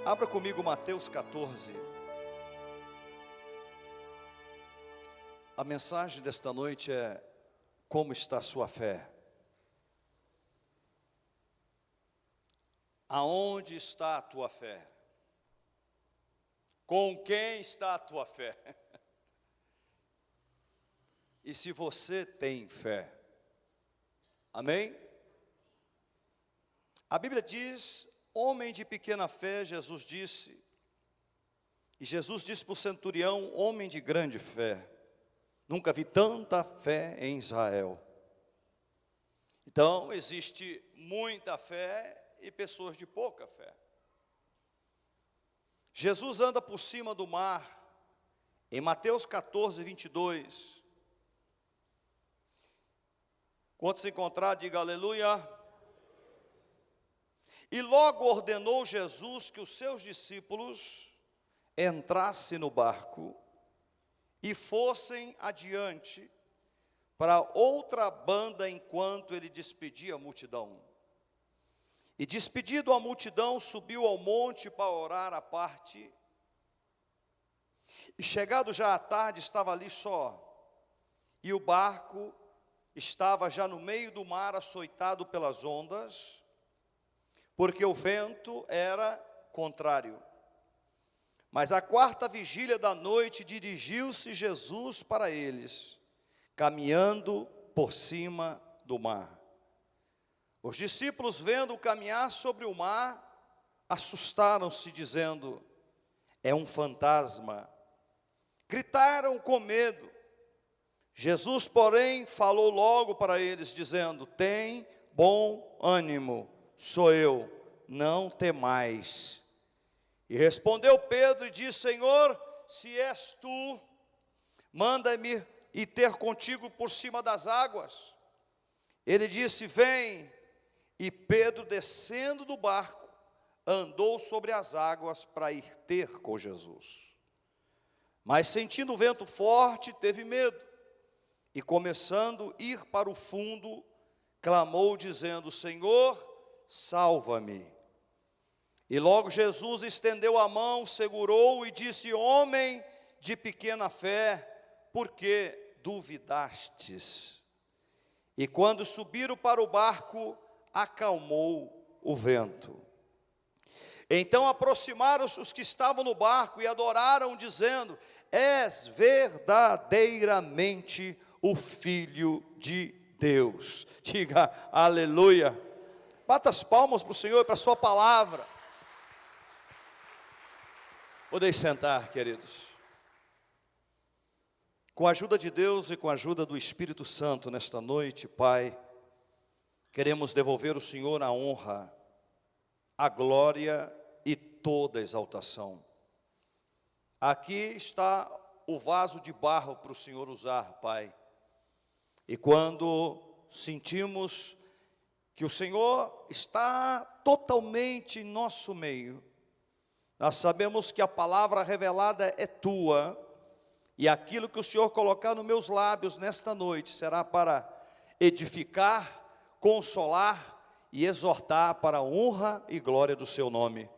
Abra comigo Mateus 14. A mensagem desta noite é: como está a sua fé? Aonde está a tua fé? Com quem está a tua fé? E se você tem fé? Amém? A Bíblia diz: homem de pequena fé, Jesus disse. E Jesus disse para o centurião: homem de grande fé. Nunca vi tanta fé em Israel. Então, existe muita fé e pessoas de pouca fé. Jesus anda por cima do mar, em Mateus 14, 22. Quando se encontrar, diga aleluia. E logo ordenou Jesus que os seus discípulos entrassem no barco e fossem adiante para outra banda enquanto ele despedia a multidão. E despedido a multidão, subiu ao monte para orar à parte. E chegado já à tarde, estava ali só. E o barco estava já no meio do mar, açoitado pelas ondas, porque o vento era contrário. Mas à quarta vigília da noite, dirigiu-se Jesus para eles, caminhando por cima do mar. Os discípulos, vendo-o caminhar sobre o mar, assustaram-se, dizendo: é um fantasma. Gritaram com medo. Jesus, porém, falou logo para eles, dizendo: tem bom ânimo, sou eu, não temais. E respondeu Pedro e disse: Senhor, se és tu, manda-me ir ter contigo por cima das águas. Ele disse: vem. E Pedro, descendo do barco, andou sobre as águas para ir ter com Jesus. Mas sentindo o vento forte, teve medo. E começando a ir para o fundo, clamou dizendo: Senhor, salva-me. E logo Jesus estendeu a mão, segurou e disse: homem de pequena fé, por que duvidastes? E quando subiram para o barco, acalmou o vento. Então aproximaram-se os que estavam no barco e adoraram, dizendo: és verdadeiramente o Filho de Deus. Diga aleluia. Bata as palmas para o Senhor e para a sua palavra. Podem sentar, queridos. Com a ajuda de Deus e com a ajuda do Espírito Santo nesta noite, Pai, queremos devolver ao Senhor a honra, a glória e toda a exaltação. Aqui está o vaso de barro para o Senhor usar, Pai. E quando sentimos que o Senhor está totalmente em nosso meio, nós sabemos que a palavra revelada é tua, e aquilo que o Senhor colocar nos meus lábios nesta noite será para edificar, consolar e exortar para a honra e glória do seu nome.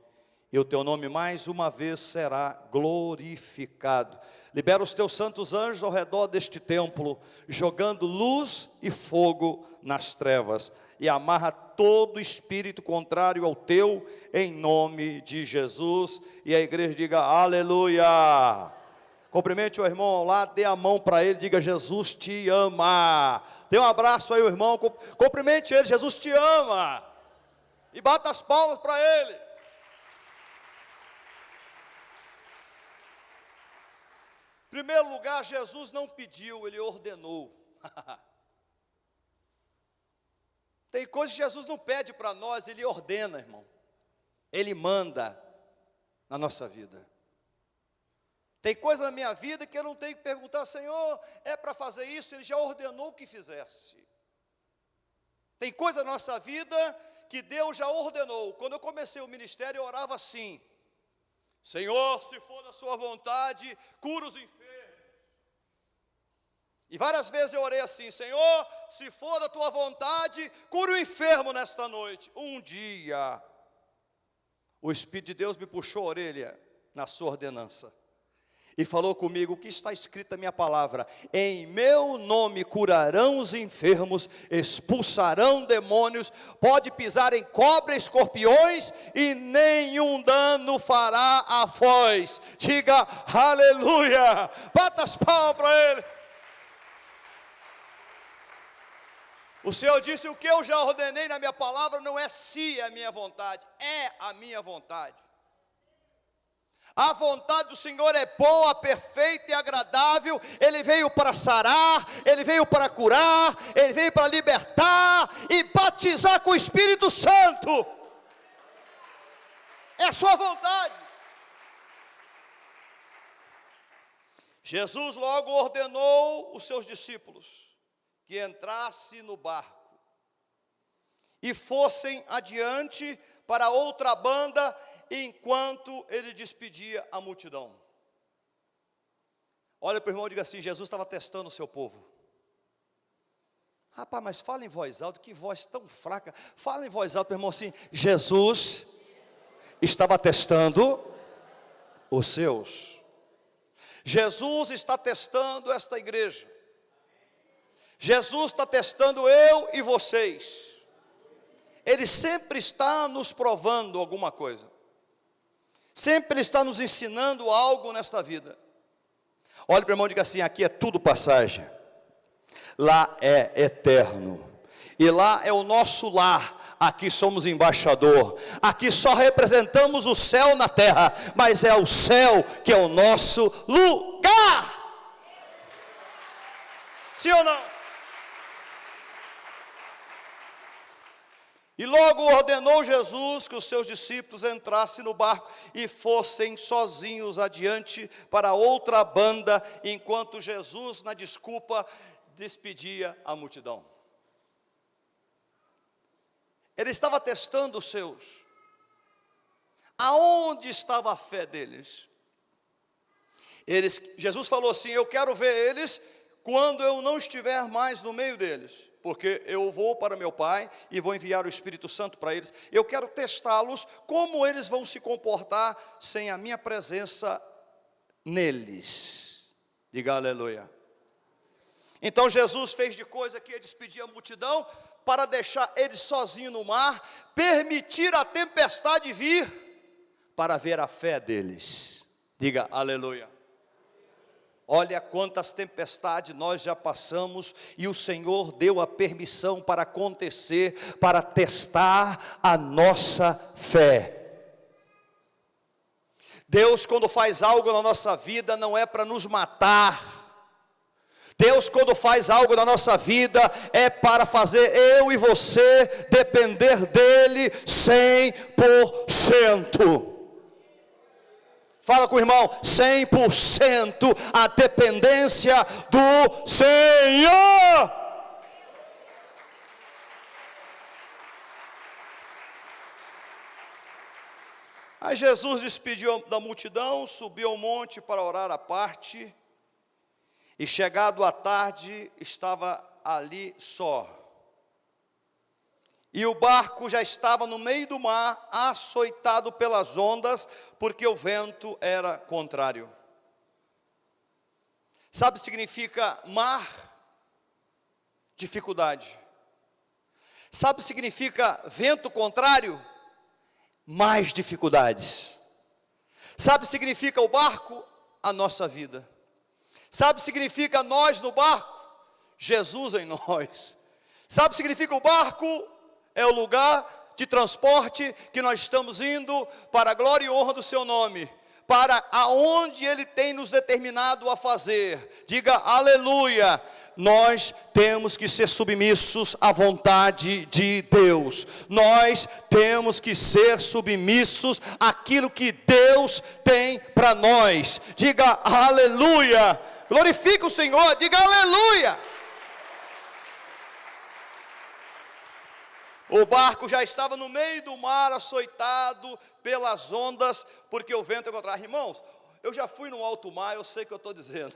E o teu nome mais uma vez será glorificado. Libera os teus santos anjos ao redor deste templo, jogando luz e fogo nas trevas. E amarra todo espírito contrário ao teu, em nome de Jesus. E a igreja diga aleluia. Cumprimente o irmão ao lado, dê a mão para ele, diga: Jesus te ama. Dê um abraço aí, o irmão, cumprimente ele: Jesus te ama. E bata as palmas para ele. Em primeiro lugar, Jesus não pediu, ele ordenou. Tem coisas que Jesus não pede para nós, ele ordena, irmão. Ele manda na nossa vida. Tem coisa na minha vida que eu não tenho que perguntar: Senhor, é para fazer isso? Ele já ordenou que fizesse. Tem coisa na nossa vida que Deus já ordenou. Quando eu comecei o ministério, eu orava assim: Senhor, se for da sua vontade, cura os enfermos. E várias vezes eu orei assim: Senhor, se for da tua vontade, cura o enfermo nesta noite. Um dia, o Espírito de Deus me puxou a orelha na sua ordenança e falou comigo: o que está escrito na minha palavra? Em meu nome curarão os enfermos, expulsarão demônios, pode pisar em cobra e escorpiões, e nenhum dano fará a vós. Diga aleluia, bata as palmas para Ele. O Senhor disse: o que eu já ordenei na minha palavra não é se é a minha vontade, é a minha vontade. A vontade do Senhor é boa, perfeita e agradável. Ele veio para sarar, Ele veio para curar, Ele veio para libertar e batizar com o Espírito Santo. É a sua vontade. Jesus logo ordenou os seus discípulos que entrasse no barco e fossem adiante para outra banda, enquanto ele despedia a multidão. Olha para o irmão e diga assim: Jesus estava testando o seu povo. Rapaz, mas fala em voz alta, que voz tão fraca. Fala em voz alta, irmão, assim: Jesus estava testando os seus. Jesus está testando esta igreja. Jesus está testando eu e vocês. Ele sempre está nos provando alguma coisa. Sempre está nos ensinando algo nesta vida. Olhe para o irmão e diga assim: aqui é tudo passagem. Lá é eterno. E lá é o nosso lar. Aqui somos embaixador. Aqui só representamos o céu na terra. Mas é o céu que é o nosso lugar. Sim ou não? E logo ordenou Jesus que os seus discípulos entrassem no barco e fossem sozinhos adiante para outra banda, enquanto Jesus, na desculpa, despedia a multidão. Ele estava testando os seus. Aonde estava a fé deles? Jesus falou assim: eu quero ver eles quando eu não estiver mais no meio deles, porque eu vou para meu Pai e vou enviar o Espírito Santo para eles. Eu quero testá-los, como eles vão se comportar sem a minha presença neles. Diga aleluia. Então Jesus fez de coisa que ia despedir a multidão, para deixar eles sozinhos no mar, permitir a tempestade vir, para ver a fé deles. Diga aleluia. Olha quantas tempestades nós já passamos e o Senhor deu a permissão para acontecer, para testar a nossa fé. Deus, quando faz algo na nossa vida, não é para nos matar. Deus, quando faz algo na nossa vida, é para fazer eu e você depender dEle 100%. Fala com o irmão: 100% a dependência do Senhor. Aí Jesus despediu da multidão, subiu ao monte para orar à parte, e chegado à tarde, estava ali só. E o barco já estava no meio do mar, açoitado pelas ondas, porque o vento era contrário. Sabe o que significa mar? Dificuldade. Sabe o que significa vento contrário? Mais dificuldades. Sabe o que significa o barco? A nossa vida. Sabe o que significa nós no barco? Jesus em nós. Sabe o que significa o barco? É o lugar de transporte que nós estamos indo para a glória e honra do seu nome, para aonde Ele tem nos determinado a fazer. Diga aleluia. Nós temos que ser submissos à vontade de Deus. Nós temos que ser submissos àquilo que Deus tem para nós. Diga aleluia. Glorifique o Senhor, diga aleluia. O barco já estava no meio do mar, açoitado pelas ondas, porque o vento é contrário. Irmãos, eu já fui no alto mar, eu sei o que eu estou dizendo.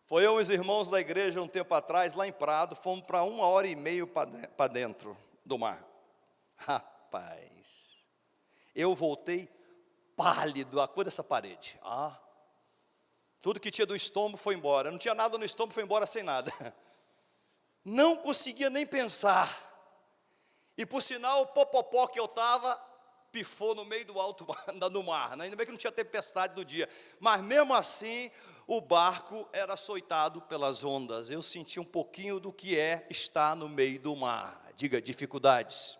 Foi eu e os irmãos da igreja um tempo atrás, lá em Prado, fomos para 1h30 para dentro do mar. Rapaz, Eu voltei pálido, a cor dessa parede. Tudo que tinha do estômago foi embora. Não tinha nada no estômago, foi embora sem nada. Não conseguia nem pensar. E por sinal, o popopó que eu estava, pifou no meio do alto do mar. Ainda bem que não tinha tempestade no dia. Mas mesmo assim, o barco era açoitado pelas ondas. Eu senti um pouquinho do que é estar no meio do mar. Diga, dificuldades.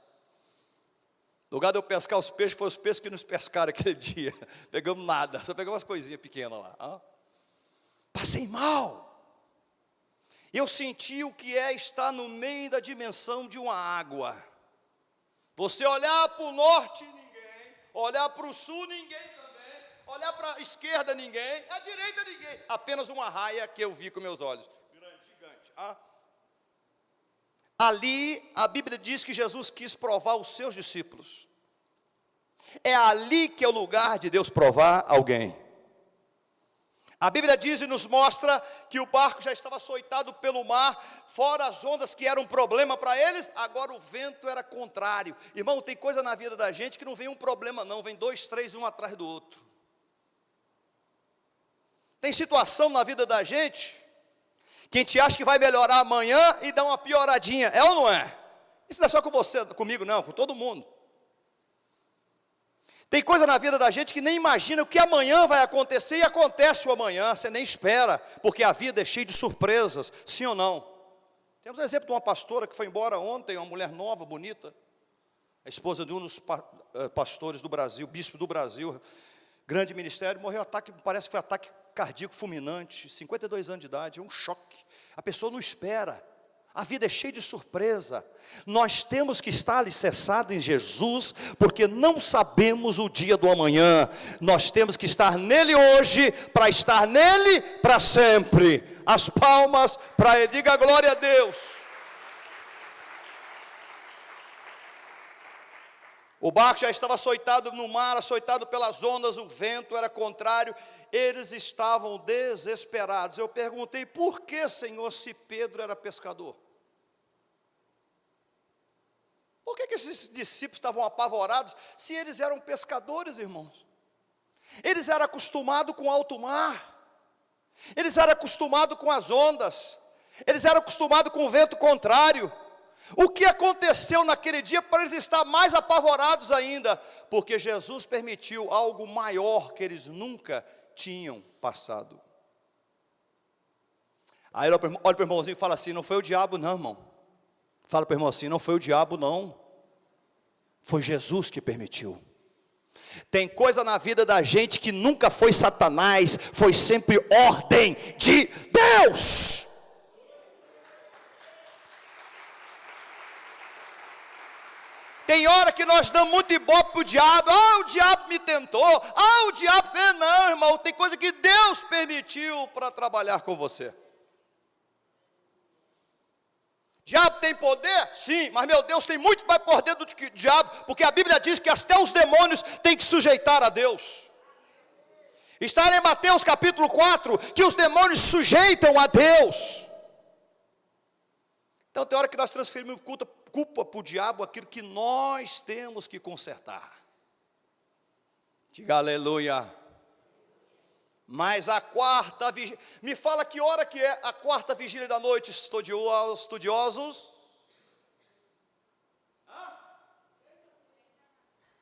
No lugar de eu pescar os peixes, foi os peixes que nos pescaram aquele dia. Pegamos nada, só pegamos umas coisinhas pequenas lá. Passei mal. Eu senti o que é estar no meio da dimensão de uma água. Você olhar para o norte, ninguém. Olhar para o sul, ninguém também. Olhar para a esquerda, ninguém. A direita, ninguém. Apenas uma raia que eu vi com meus olhos. Grande, gigante. Ali, a Bíblia diz que Jesus quis provar os seus discípulos. É ali que é o lugar de Deus provar alguém. A Bíblia diz e nos mostra que o barco já estava açoitado pelo mar, fora as ondas que eram um problema para eles, agora o vento era contrário. Irmão, tem coisa na vida da gente que não vem um problema não, vem 2, 3, um atrás do outro. Tem situação na vida da gente que a gente acha que vai melhorar amanhã e dá uma pioradinha, é ou não é? Isso não é só com você, comigo não, com todo mundo. Tem coisa na vida da gente que nem imagina o que amanhã vai acontecer e acontece o amanhã, você nem espera, porque a vida é cheia de surpresas, sim ou não? Temos um exemplo de uma pastora que foi embora ontem, uma mulher nova, bonita, a esposa de um dos pastores do Brasil, bispo do Brasil, grande ministério, morreu ataque, parece que foi ataque cardíaco fulminante, 52 anos de idade, é um choque, a pessoa não espera. A vida é cheia de surpresa. Nós temos que estar alicerçados em Jesus, porque não sabemos o dia do amanhã. Nós temos que estar nele hoje, para estar nele para sempre. As palmas para ele, diga glória a Deus. O barco já estava açoitado no mar, açoitado pelas ondas, o vento era contrário. Eles estavam desesperados. Eu perguntei, por que, Senhor, se Pedro era pescador? Por que esses discípulos estavam apavorados, se eles eram pescadores, irmãos? Eles eram acostumados com alto mar, eles eram acostumados com as ondas, eles eram acostumados com o vento contrário. O que aconteceu naquele dia para eles estar mais apavorados ainda? Porque Jesus permitiu algo maior que eles nunca tinham passado. Aí olha para o irmãozinho e fala assim, não foi o diabo não, irmão. Fala para o irmão assim, não foi o diabo não, foi Jesus que permitiu. Tem coisa na vida da gente que nunca foi Satanás, foi sempre ordem de Deus. Tem hora que nós damos muito ibope para o diabo, o diabo me tentou, o diabo fez, não irmão, tem coisa que Deus permitiu para trabalhar com você. Diabo tem poder? Sim, mas meu Deus tem muito mais poder do que o diabo, porque a Bíblia diz que até os demônios têm que sujeitar a Deus. Está em Mateus capítulo 4, que os demônios sujeitam a Deus. Então tem hora que nós transferimos culpa para o diabo, aquilo que nós temos que consertar. Diga aleluia. Mas a quarta vigília, me fala que hora que é a quarta vigília da noite, estudiosos?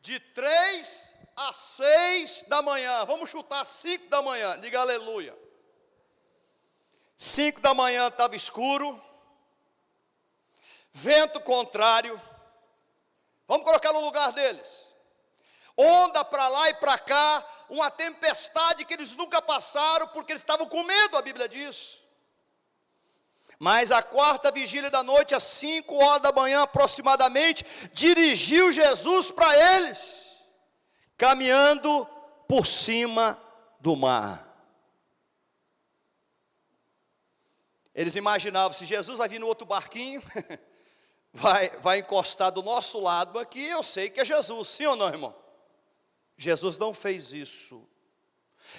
De 3 a 6 da manhã, vamos chutar 5 da manhã, diga aleluia. 5 da manhã estava escuro, vento contrário, vamos colocar no lugar deles, onda para lá e para cá, uma tempestade que eles nunca passaram, porque eles estavam com medo, a Bíblia diz. Mas a quarta vigília da noite, às 5 horas da manhã aproximadamente, dirigiu Jesus para eles, caminhando por cima do mar. Eles imaginavam, se Jesus vai vir no outro barquinho, vai encostar do nosso lado aqui, eu sei que é Jesus, sim ou não, irmão? Jesus não fez isso.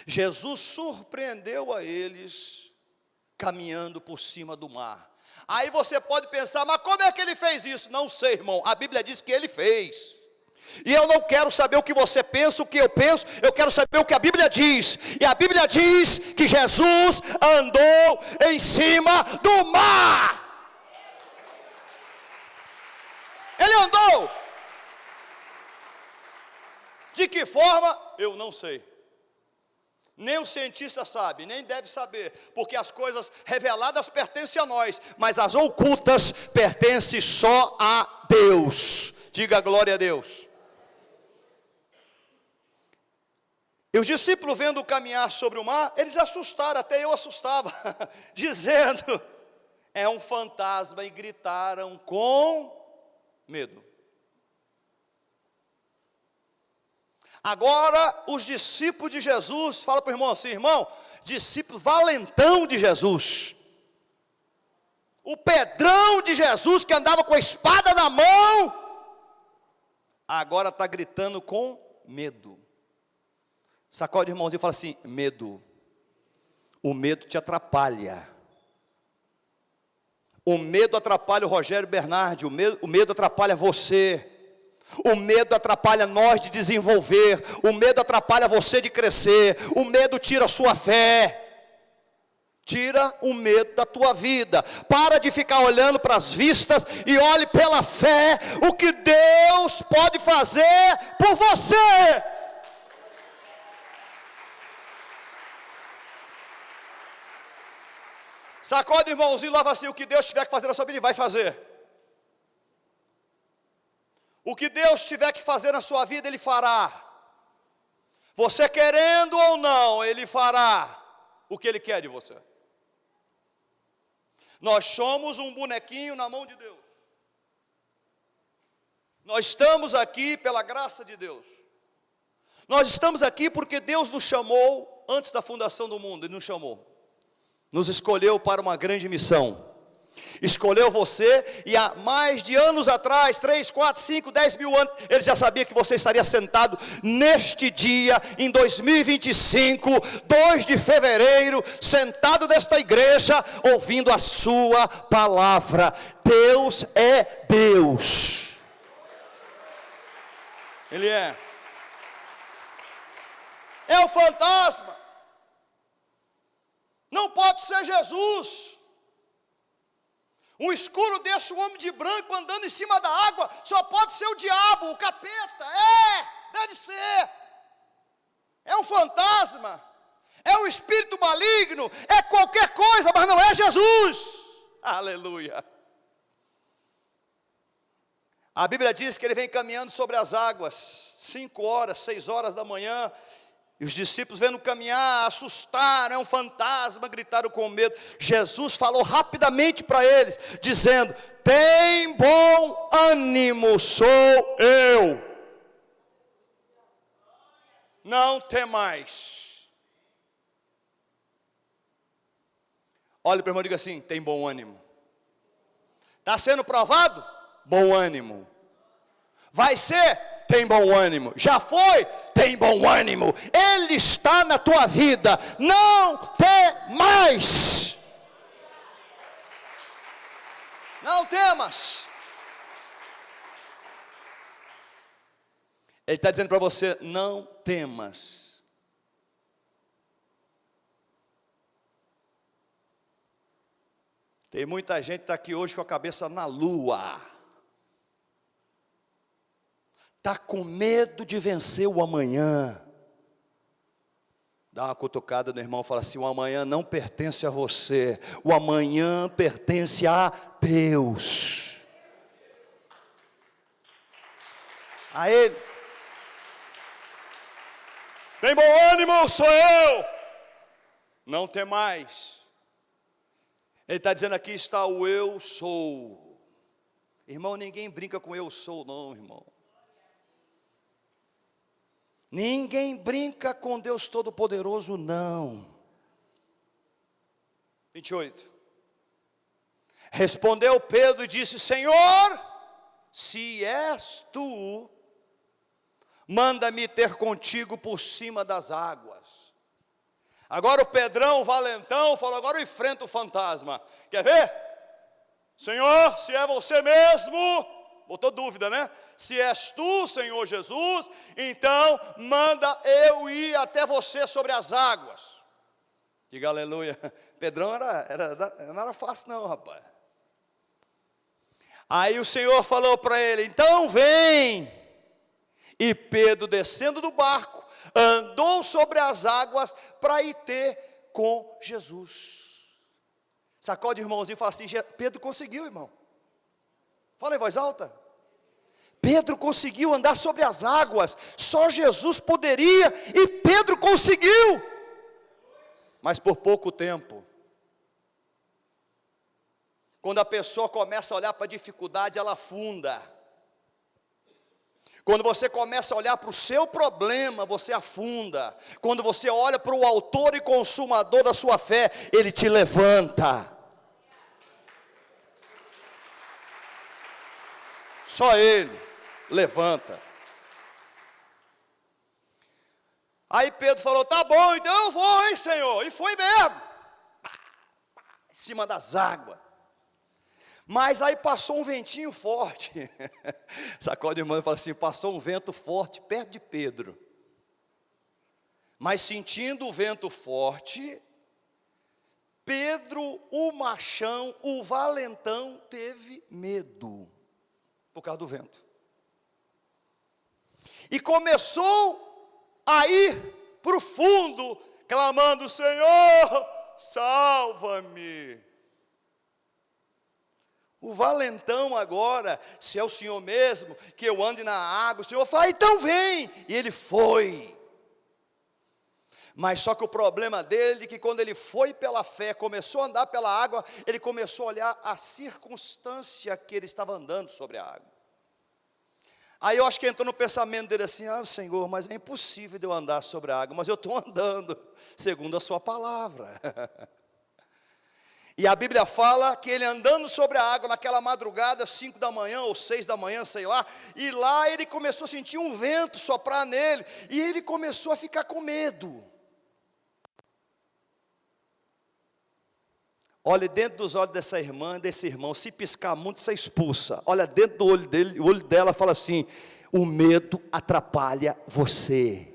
Jesus surpreendeu a eles caminhando por cima do mar. Aí você pode pensar, mas como é que ele fez isso? Não sei, irmão, a Bíblia diz que ele fez. E eu não quero saber o que você pensa, o que eu penso, eu quero saber o que a Bíblia diz. E a Bíblia diz que Jesus andou em cima do mar. Ele andou. De que forma? Eu não sei. Nem o cientista sabe, nem deve saber, porque as coisas reveladas pertencem a nós, mas as ocultas pertencem só a Deus. Diga glória a Deus. E os discípulos vendo caminhar sobre o mar, eles assustaram, até eu assustava, dizendo, é um fantasma, e gritaram com medo. Agora, os discípulos de Jesus, fala para o irmão assim, irmão, discípulo valentão de Jesus, o Pedrão de Jesus, que andava com a espada na mão, agora está gritando com medo. Sacode o irmãozinho e fala assim, medo. O medo te atrapalha. O medo atrapalha o Rogério Bernardi, o medo atrapalha você. O medo atrapalha nós de desenvolver. O medo atrapalha você de crescer. O medo tira a sua fé. Tira o medo da tua vida. Para de ficar olhando para as vistas e olhe pela fé o que Deus pode fazer por você. Sacode, irmãozinho, lava assim, o que Deus tiver que fazer na sua vida, Ele vai fazer. O que Deus tiver que fazer na sua vida, Ele fará. Você querendo ou não, Ele fará o que Ele quer de você. Nós somos um bonequinho na mão de Deus. Nós estamos aqui pela graça de Deus. Nós estamos aqui porque Deus nos chamou antes da fundação do mundo, Ele nos chamou. Nos escolheu para uma grande missão. Escolheu você e há mais de anos atrás, 3, 4, 5, 10 mil anos, Ele já sabia que você estaria sentado neste dia, em 2025, 2 de fevereiro, sentado nesta igreja, ouvindo a sua palavra. Deus é Deus. Ele é. É o fantasma. Não pode ser Jesus. Um escuro desse, um homem de branco andando em cima da água, só pode ser o diabo, o capeta. Deve ser. É um fantasma. É um espírito maligno. É qualquer coisa, mas não é Jesus. Aleluia. A Bíblia diz que ele vem caminhando sobre as águas, 5 horas, 6 horas da manhã. E os discípulos vendo caminhar, assustaram, é um fantasma, gritaram com medo. Jesus falou rapidamente para eles, dizendo, tem bom ânimo, sou eu. Não temais. Olha para o irmão e diga assim, tem bom ânimo. Está sendo provado? Bom ânimo. Vai ser? Tem bom ânimo. Já foi? Tem bom ânimo. Ele está na tua vida. Não temas. Não temas. Ele está dizendo para você, não temas. Tem muita gente que está aqui hoje com a cabeça na lua. Está com medo de vencer o amanhã. Dá uma cutucada no irmão e fala assim, o amanhã não pertence a você. O amanhã pertence a Deus. A Ele. Tem bom ânimo, sou eu. Não tem mais. Ele está dizendo aqui está o eu sou. Irmão, ninguém brinca com eu sou não, irmão. Ninguém brinca com Deus Todo-Poderoso, não. 28. Respondeu Pedro e disse, Senhor, se és tu, manda-me ter contigo por cima das águas. Agora o Pedrão, o valentão, falou, agora eu enfrento o fantasma. Quer ver? Senhor, se é você mesmo, botou dúvida, né? Se és tu, Senhor Jesus, então manda eu ir até você sobre as águas. Diga aleluia. Pedrão não era fácil não, rapaz. Aí o Senhor falou para ele, então vem. E Pedro, descendo do barco, andou sobre as águas para ir ter com Jesus. Sacode o irmãozinho e fala assim, Pedro conseguiu, irmão. Fala em voz alta. Pedro conseguiu andar sobre as águas, só Jesus poderia, e Pedro conseguiu, mas por pouco tempo. Quando a pessoa começa a olhar para a dificuldade, ela afunda. Quando você começa a olhar para o seu problema, você afunda. Quando você olha para o autor e consumador da sua fé, ele te levanta. Só ele levanta. Aí Pedro falou, tá bom, então eu vou, hein, Senhor. E foi mesmo. Em cima das águas. Mas aí passou um ventinho forte. Sacode o irmão e fala assim, passou um vento forte perto de Pedro. Mas sentindo o vento forte, Pedro, o machão, o valentão, teve medo. Por causa do vento. E começou a ir para o fundo, clamando, Senhor, salva-me. O valentão agora, se é o Senhor mesmo, que eu ande na água, o Senhor fala, então vem. E ele foi. Mas só que o problema dele, que quando ele foi pela fé, começou a andar pela água, ele começou a olhar a circunstância que ele estava andando sobre a água. Aí eu acho que entrou no pensamento dele assim, Senhor, mas é impossível de eu andar sobre a água, mas eu estou andando, segundo a sua palavra. E a Bíblia fala que ele andando sobre a água naquela madrugada, 5 da manhã ou 6 da manhã, sei lá, e lá ele começou a sentir um vento soprar nele, e ele começou a ficar com medo. Olha dentro dos olhos dessa irmã, desse irmão, se piscar muito, você expulsa. Olha dentro do olho dele, o olho dela fala assim, o medo atrapalha você.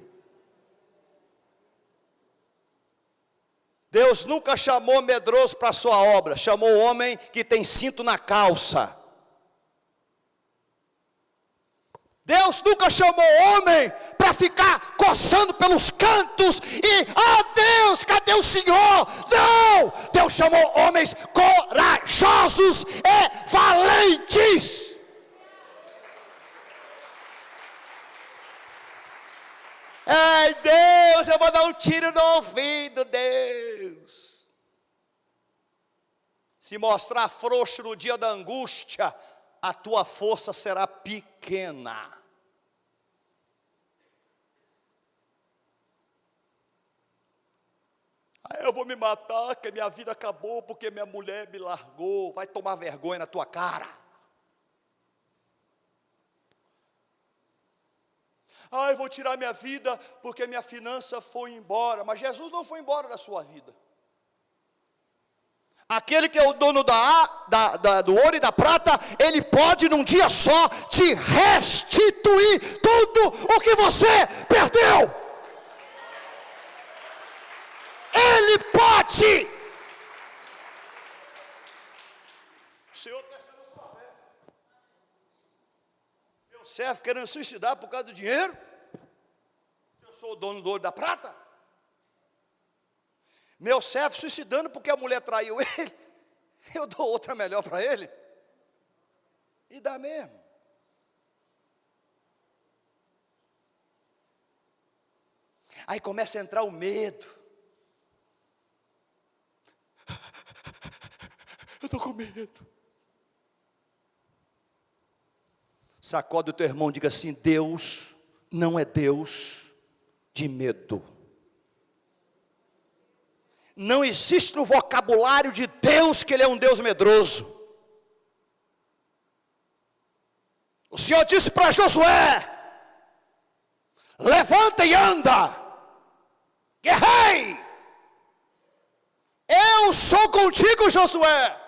Deus nunca chamou medroso para a sua obra, chamou o homem que tem cinto na calça. Deus nunca chamou homem para ficar coçando pelos cantos e, Deus, cadê o Senhor? Não! Deus chamou homens corajosos e valentes. Ai, Deus, eu vou dar um tiro no ouvido, Deus. Se mostrar frouxo no dia da angústia, a tua força será pequena. Eu vou me matar, que minha vida acabou porque minha mulher me largou. Vai tomar vergonha na tua cara. Eu vou tirar minha vida porque minha finança foi embora. Mas Jesus não foi embora da sua vida. Aquele que é o dono do ouro e da prata, ele pode num dia só te restituir tudo o que você perdeu. Ele pode. O Senhor testa na sua fé. Meu servo querendo suicidar por causa do dinheiro? Eu sou o dono do ouro e da prata? Meu servo suicidando porque a mulher traiu ele? Eu dou outra melhor para ele? E dá mesmo. Aí começa a entrar o medo. Eu estou com medo. Sacode o teu irmão e diga assim, Deus não é Deus de medo. Não existe no vocabulário de Deus que Ele é um Deus medroso. O Senhor disse para Josué, levanta e anda, guerrei, eu sou contigo, Josué.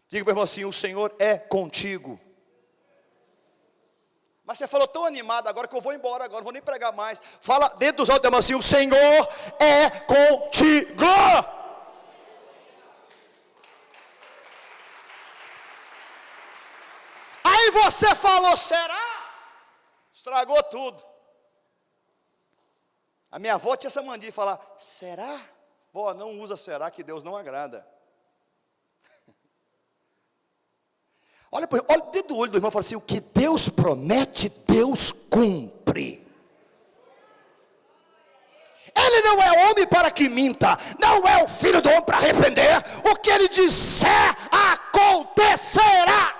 Diga para o irmão assim: o Senhor é contigo. Mas você falou tão animado agora que eu vou embora agora, não vou nem pregar mais. Fala dentro dos olhos do irmão assim: o Senhor é contigo. Aí você falou: será? Estragou tudo. A minha avó tinha essa mania de falar: será? Vó, não usa será, que Deus não agrada. Olha dentro do olho do irmão e fala assim: o que Deus promete, Deus cumpre. Ele não é homem para que minta, não é o filho do homem para arrepender. O que ele disser acontecerá.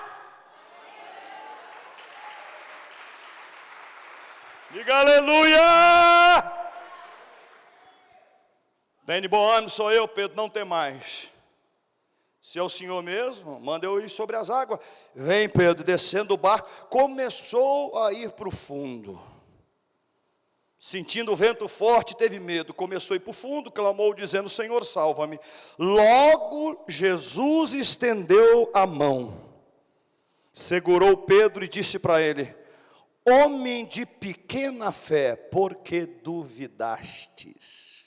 Diga aleluia. Vem de bom ânimo, sou eu, Pedro, não tem mais. Se é o Senhor mesmo, manda eu ir sobre as águas. Vem, Pedro, descendo do barco, começou a ir para o fundo. Sentindo o vento forte, teve medo, começou a ir para o fundo, clamou dizendo: Senhor, salva-me. Logo Jesus estendeu a mão, segurou Pedro e disse para ele: homem de pequena fé, por que duvidastes?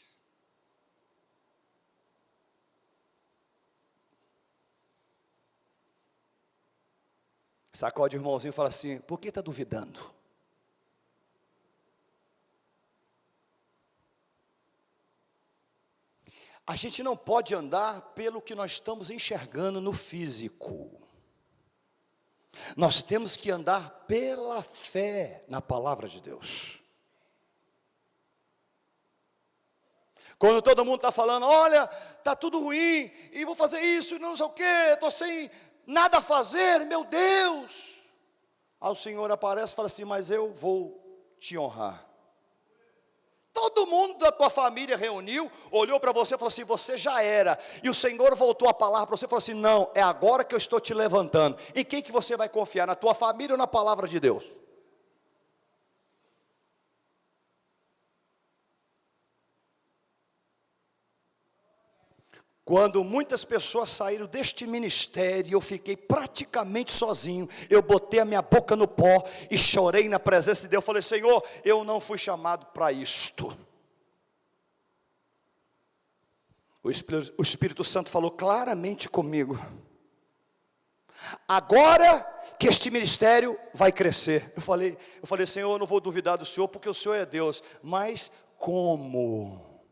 Sacode o irmãozinho e fala assim: por que está duvidando? A gente não pode andar pelo que nós estamos enxergando no físico. Nós temos que andar pela fé na palavra de Deus. Quando todo mundo está falando: olha, está tudo ruim, e vou fazer isso, e não sei o quê, estou sem nada a fazer, meu Deus. Aí o Senhor aparece e fala assim: mas eu vou te honrar. Todo mundo da tua família reuniu, olhou para você e falou assim: você já era. E o Senhor voltou a palavra para você e falou assim: não, é agora que eu estou te levantando. Em quem que você vai confiar? Na tua família ou na palavra de Deus? Quando muitas pessoas saíram deste ministério, eu fiquei praticamente sozinho. Eu botei a minha boca no pó e chorei na presença de Deus. Eu falei: Senhor, eu não fui chamado para isto. O Espírito Santo falou claramente comigo: agora que este ministério vai crescer. Eu falei: Senhor, eu não vou duvidar do Senhor, porque o Senhor é Deus. Mas como?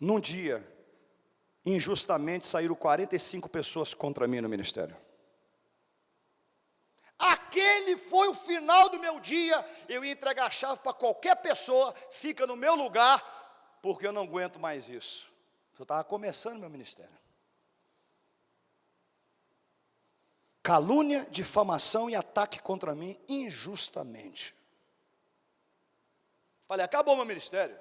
Num dia, injustamente saíram 45 pessoas contra mim no ministério. Aquele foi o final do meu dia. Eu ia entregar a chave para qualquer pessoa, fica no meu lugar, porque eu não aguento mais isso. Eu estava começando meu ministério. Calúnia, difamação e ataque contra mim injustamente. Falei: acabou meu ministério.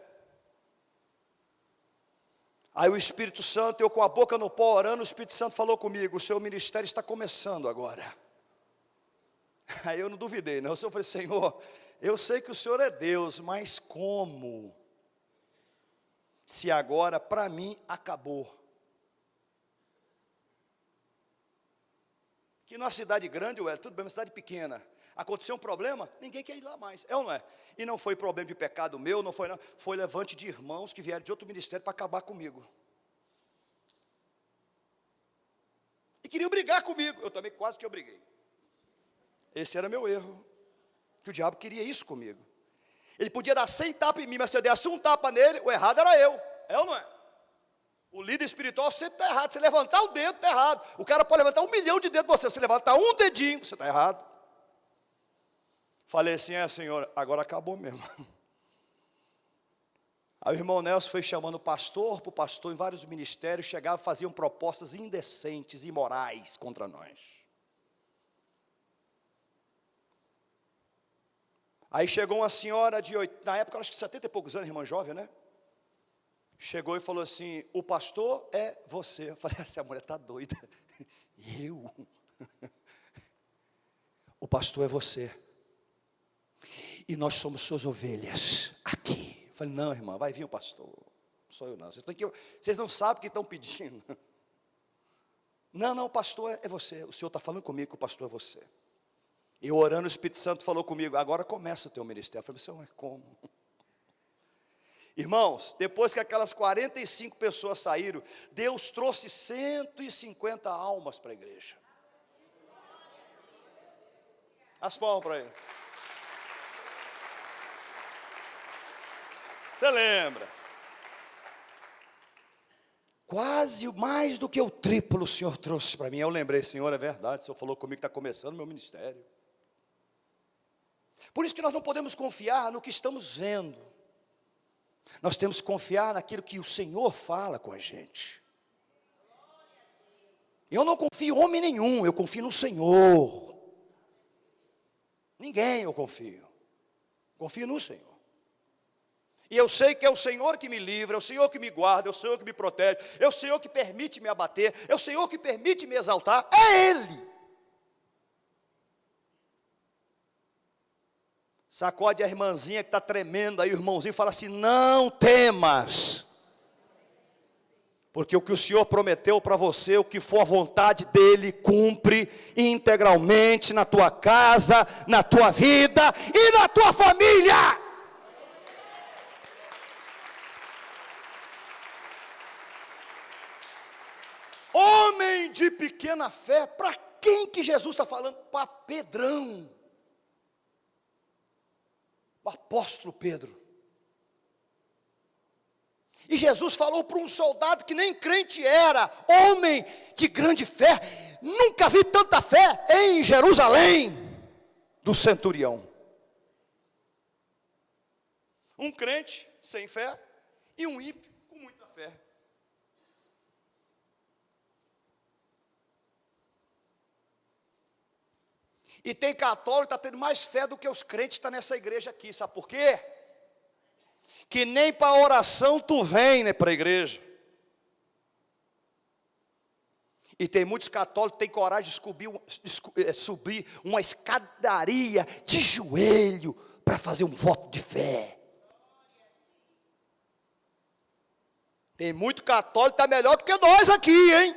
Aí o Espírito Santo, eu com a boca no pó orando, o Espírito Santo falou comigo: o seu ministério está começando agora. Aí eu não duvidei, não. Eu falei: Senhor, eu sei que o Senhor é Deus, mas como? Se agora para mim acabou. Que numa cidade grande, tudo bem, uma cidade pequena, aconteceu um problema, ninguém quer ir lá mais, é ou não é? E não foi problema de pecado meu, não foi, não, foi levante de irmãos que vieram de outro ministério para acabar comigo. E queriam brigar comigo, eu também quase que eu briguei. Esse era meu erro, que o diabo queria isso comigo. Ele podia dar 100 tapas em mim, mas se eu desse um tapa nele, o errado era eu, é ou não é? O líder espiritual sempre está errado. Você levantar o dedo, está errado. O cara pode levantar 1 milhão de dedos você levantar um dedinho, você está errado. Falei assim: Senhor, agora acabou mesmo. Aí o irmão Nelson foi chamando o pastor para o pastor em vários ministérios, chegavam e faziam propostas indecentes, imorais contra nós. Aí chegou uma senhora de, na época, acho que 70 e poucos anos, irmã jovem, né? Chegou e falou assim: o pastor é você. Eu falei: essa mulher está doida. Eu? O pastor é você. E nós somos suas ovelhas aqui. Eu falei: não, irmã, vai vir o pastor. Não sou eu não. Vocês não sabem o que estão pedindo. Não, não, pastor, é você. O Senhor está falando comigo que o pastor é você. E orando, o Espírito Santo falou comigo, agora começa o teu ministério. Eu falei, Senhor, mas como? Irmãos, depois que aquelas 45 pessoas saíram, Deus trouxe 150 almas para a igreja. As palmas para ele. Você lembra? Quase mais do que o triplo o Senhor trouxe para mim. Eu lembrei, Senhor, é verdade, o Senhor falou comigo que está começando o meu ministério. Por isso que nós não podemos confiar no que estamos vendo. Nós temos que confiar naquilo que o Senhor fala com a gente. Eu não confio em homem nenhum, eu confio no Senhor. Ninguém eu confio. Confio no Senhor. E eu sei que é o Senhor que me livra, é o Senhor que me guarda, é o Senhor que me protege, é o Senhor que permite me abater, é o Senhor que permite me exaltar, é Ele. Sacode a irmãzinha que está tremendo aí, o irmãozinho fala assim, não temas. Porque o que o Senhor prometeu para você, o que for a vontade dEle, cumpre integralmente na tua casa, na tua vida e na tua família. Homem de pequena fé, para quem que Jesus está falando? Para Pedrão. O apóstolo Pedro. E Jesus falou para um soldado que nem crente era, homem de grande fé, nunca vi tanta fé em Jerusalém, do centurião. Um crente sem fé e um ímpio com muita fé. E tem católico que está tendo mais fé do que os crentes que estão nessa igreja aqui, sabe por quê? Que nem para oração tu vem, né, para a igreja. E tem muitos católicos que têm coragem de subir uma escadaria de joelho para fazer um voto de fé. Tem muito católico que está melhor do que nós aqui, hein?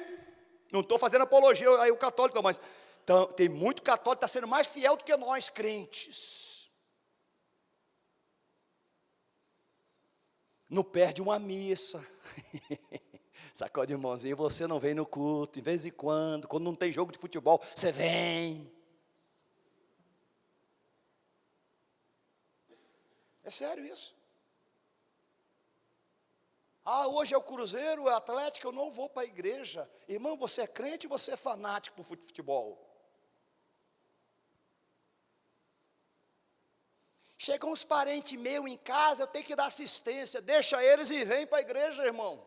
Não estou fazendo apologia aí o católico, não, mas então, tem muito católico que está sendo mais fiel do que nós, crentes. Não perde uma missa. Sacode, irmãozinho, você não vem no culto, de vez em quando não tem jogo de futebol, você vem. É sério isso. Ah, hoje é o Cruzeiro, é Atlético, eu não vou para a igreja. Irmão, você é crente ou você é fanático por futebol? Chegam uns parentes meus em casa, eu tenho que dar assistência. Deixa eles e vem para a igreja, irmão.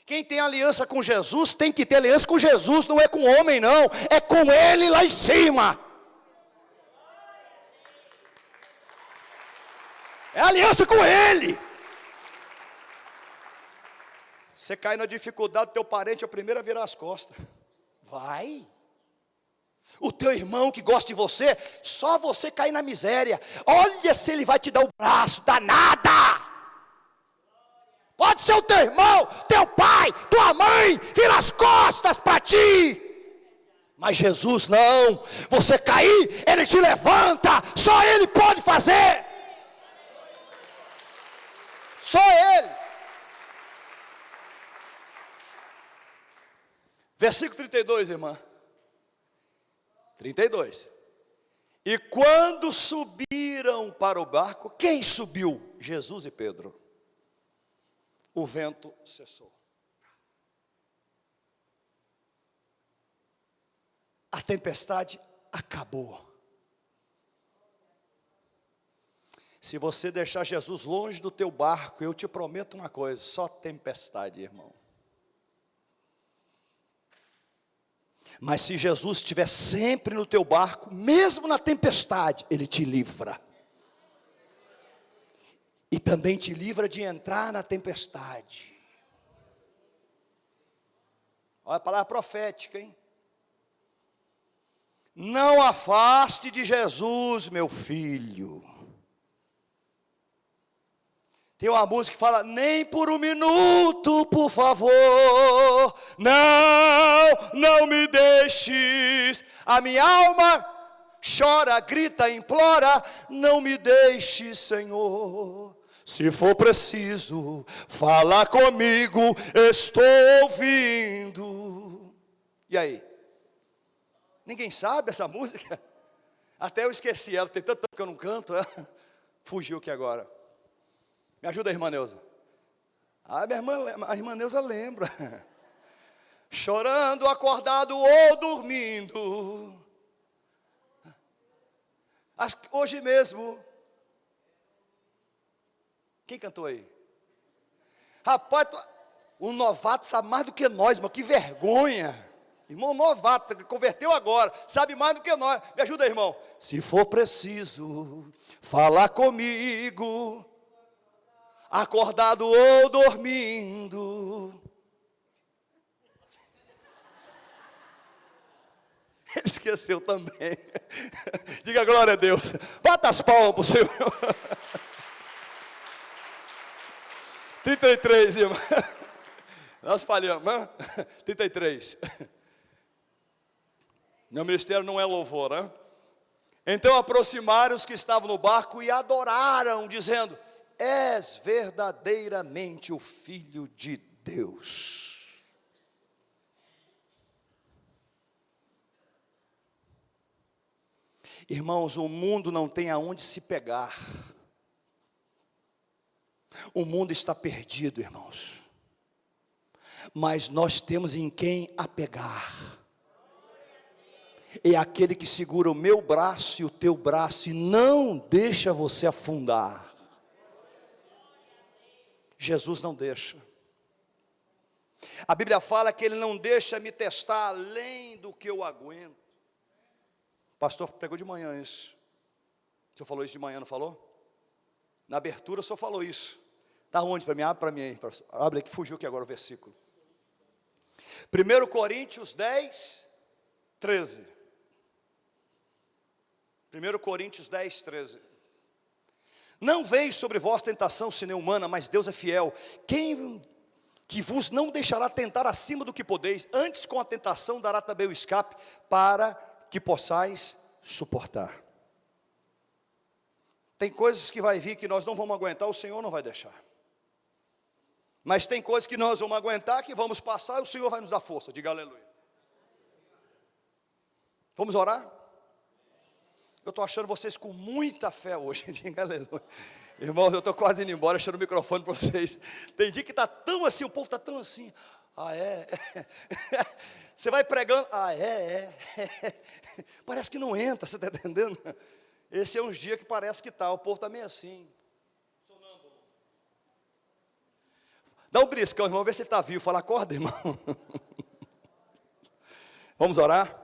Quem tem aliança com Jesus, tem que ter aliança com Jesus. Não é com o homem, não. É com Ele lá em cima. É aliança com Ele. Você cai na dificuldade, teu parente é o primeiro a virar as costas. Vai. O teu irmão que gosta de você, só você cair na miséria. Olha se ele vai te dar o braço, danada. Pode ser o teu irmão, teu pai, tua mãe, vira as costas para ti. Mas Jesus não. Você cair, Ele te levanta. Só Ele pode fazer. Só Ele. Versículo 32, irmã. 32. E quando subiram para o barco, quem subiu? Jesus e Pedro. O vento cessou. A tempestade acabou. Se você deixar Jesus longe do teu barco, eu te prometo uma coisa, só tempestade, irmão. Mas se Jesus estiver sempre no teu barco, mesmo na tempestade, Ele te livra. E também te livra de entrar na tempestade. Olha a palavra profética, hein? Não afaste de Jesus, meu filho. Tem uma música que fala: nem por um minuto, por favor, não me deixes. A minha alma chora, grita, implora: não me deixes, Senhor. Se for preciso, fala comigo, estou ouvindo. E aí? Ninguém sabe essa música? Até eu esqueci ela, tem tanto tempo que eu não canto, ela fugiu aqui agora. Me ajuda, irmã Neuza. A irmã Neuza lembra. Chorando, acordado ou dormindo. Hoje mesmo. Quem cantou aí? Rapaz, o novato sabe mais do que nós, irmão. Que vergonha. Irmão novato, que converteu agora, sabe mais do que nós. Me ajuda, irmão. Se for preciso, falar comigo, acordado ou dormindo. Ele esqueceu também. Diga glória a Deus. Bata as palmas para o Senhor. 33, irmão. Nós falhamos, né? 33. Meu ministério não é louvor, né? Então aproximaram os que estavam no barco e adoraram, dizendo: és verdadeiramente o Filho de Deus. Irmãos, o mundo não tem aonde se pegar. O mundo está perdido, irmãos. Mas nós temos em quem apegar. É aquele que segura o meu braço e o teu braço e não deixa você afundar. Jesus não deixa. A Bíblia fala que Ele não deixa me testar além do que eu aguento. O pastor pregou de manhã isso. O senhor falou isso de manhã, não falou? Na abertura o senhor falou isso. Está onde para mim? Abre para mim aí. Abre aqui, fugiu aqui agora o versículo. 1 Coríntios 10, 13. 1 Coríntios 10, 13. Não veio sobre vós tentação senão humana, mas Deus é fiel. Quem que vos não deixará tentar acima do que podeis, antes com a tentação dará também o escape, para que possais suportar. Tem coisas que vai vir que nós não vamos aguentar, o Senhor não vai deixar. Mas tem coisas que nós vamos aguentar, que vamos passar, e o Senhor vai nos dar força. Diga aleluia. Vamos orar? Eu estou achando vocês com muita fé hoje. Diga aleluia. Irmãos, eu estou quase indo embora, achando o microfone para vocês. Tem dia que está tão assim, o povo está tão assim. Ah, é? Você vai pregando. Ah, é. Parece que não entra, você está entendendo? Esse é uns dias que parece que está, o povo está meio assim. Dá um briscão, irmão, vê se ele está vivo. Fala, acorda, irmão. Vamos orar?